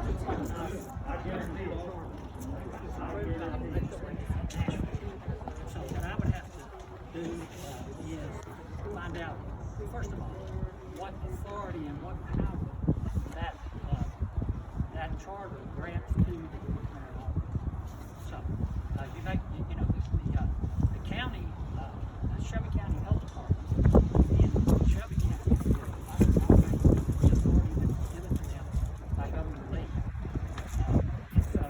So what I would have to do is find out, first of all, what authority and what power that that charter grants to the marijuana. So you know the county, the Shelby County Health Department in Shelby County has already been given to them by Governor Lee. So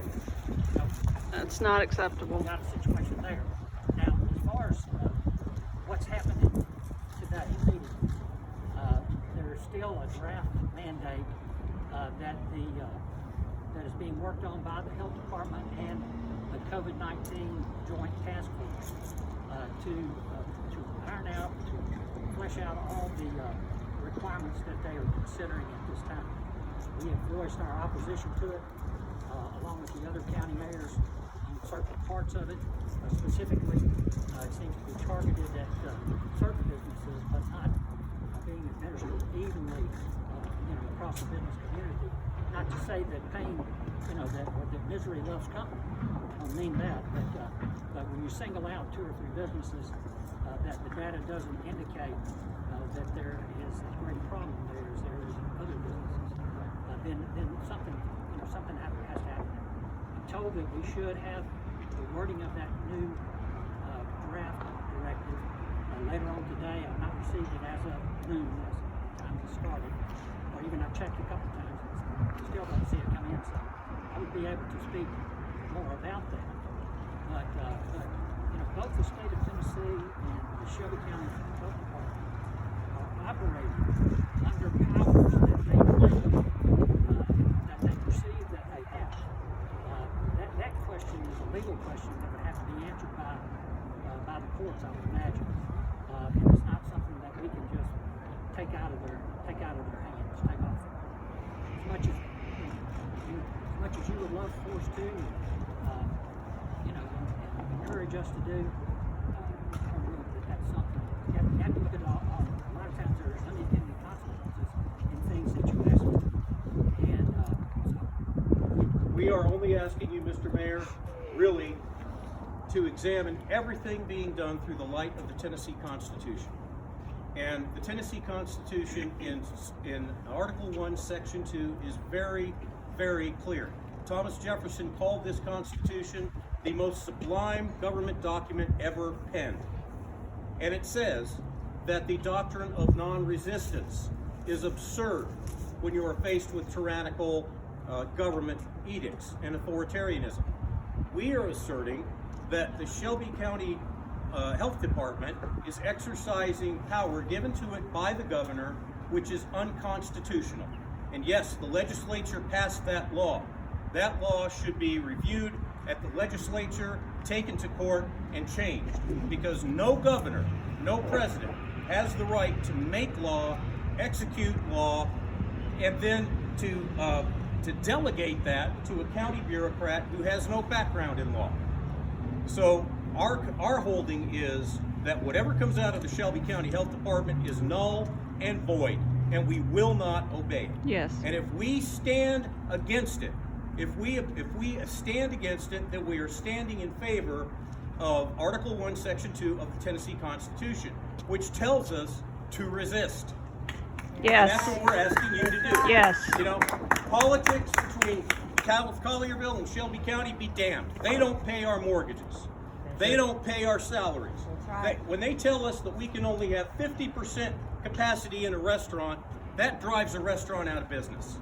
That's not acceptable. we've got a situation there. Now, as far as what's happening today, there's still a draft mandate that that is being worked on by the health department and the COVID-19 Joint Task Force to iron out, to flesh out all the requirements that they are considering at this time. We have voiced our opposition to it, along with the other county mayors on certain parts of it. Specifically, it seems to be targeted at certain businesses, but not being administered evenly, across the business community. Not to say that pain, that misery loves company. I don't mean that, but when you single out 2 or 3 businesses that the data doesn't indicate that there is a great problem there is other businesses, then something has to happen. I'm told that we should have the wording of that new draft directive later on today. I've not received it as of noon, as time has started, or even I've checked a couple times and still don't see it come in. So I would be able to speak more about that. But both the state of Tennessee and the Shelby County Health Department are operating under powers that they claim that they perceive that they have. That question is a legal question that would have to be answered by the courts, I would imagine. And it's not something that we can just take out of their hands, take off. As much as you would love for us to, and encourage us to do, I don't know that that's something. You have to look at it all. A lot of times there are unintended consequences in things that you ask for. And We are only asking you, Mr. Mayor, really to examine everything being done through the light of the Tennessee Constitution. And the Tennessee Constitution in Article 1, Section 2 is very, very clear. Thomas Jefferson called this Constitution the most sublime government document ever penned. And it says that the doctrine of non-resistance is absurd when you are faced with tyrannical government edicts and authoritarianism. We are asserting that the Shelby County Health Department is exercising power given to it by the governor, which is unconstitutional. And yes, the legislature passed that law. That law should be reviewed at the legislature, taken to court, and changed. Because no governor, no president has the right to make law, execute law, and then to delegate that to a county bureaucrat who has no background in law. So our holding is that whatever comes out of the Shelby County Health Department is null and void, and we will not obey it. Yes. And if we stand against it, if we stand against it, then we are standing in favor of Article 1, Section 2 of the Tennessee Constitution, which tells us to resist. Yes. And that's what we're asking you to do. Yes. Politics between Collierville and Shelby County be damned. They don't pay our mortgages. They don't pay our salaries. When they tell us that we can only have 50% capacity in a restaurant, that drives a restaurant out of business.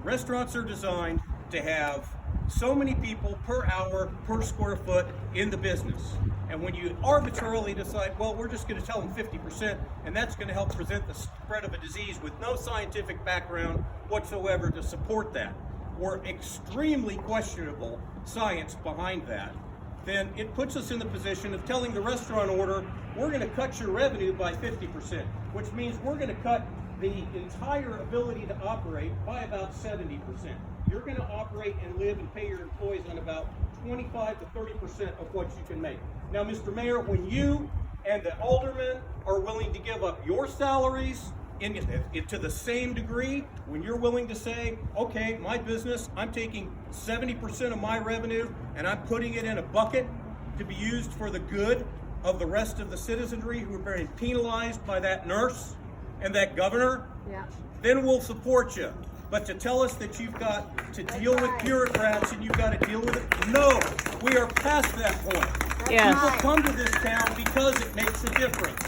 Restaurants are designed to have so many people per hour, per square foot in the business. And when you arbitrarily decide, well, we're just going to tell them 50%, and that's going to help prevent the spread of a disease with no scientific background whatsoever to support that, or extremely questionable science behind that, then it puts us in the position of telling the restaurant owner, we're going to cut your revenue by 50%, which means we're going to cut the entire ability to operate by about 70%. You're going to operate and live and pay your employees on about 25 to 30% of what you can make. Now, Mr. Mayor, when you and the aldermen are willing to give up your salaries to the same degree, when you're willing to say, okay, my business, I'm taking 70% of my revenue and I'm putting it in a bucket to be used for the good of the rest of the citizenry who are being penalized by that nurse and that governor, then we'll support you. But to tell us that you've got to deal with bureaucrats and you've got to deal with it, no, we are past that point. Yes. People come to this town because it makes a difference.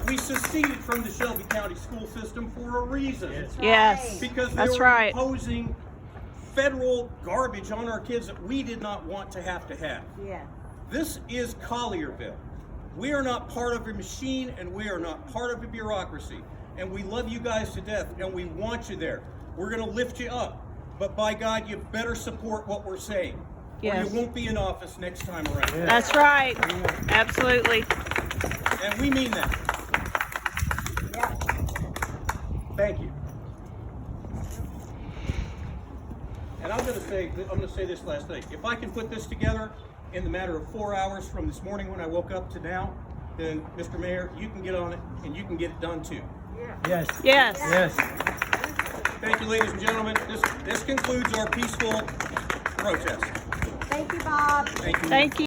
We seceded from the Shelby County school system for a reason. Yes. Because they That's were right. imposing federal garbage on our kids that we did not want to have. Yeah. This is Collierville. We are not part of a machine and we are not part of a bureaucracy. And we love you guys to death and we want you there. We're going to lift you up. But by God, you better support what we're saying. Yes. Or you won't be in office next time around. That's right. Absolutely. And we mean that. Thank you. And I'm going to say this last thing. If I can put this together in the matter of 4 hours from this morning when I woke up to now, then Mr. Mayor, you can get on it and you can get it done too. Yes. Yes. Yes. Thank you, ladies and gentlemen. This concludes our peaceful protest. Thank you, Bob. Thank you. Thank you.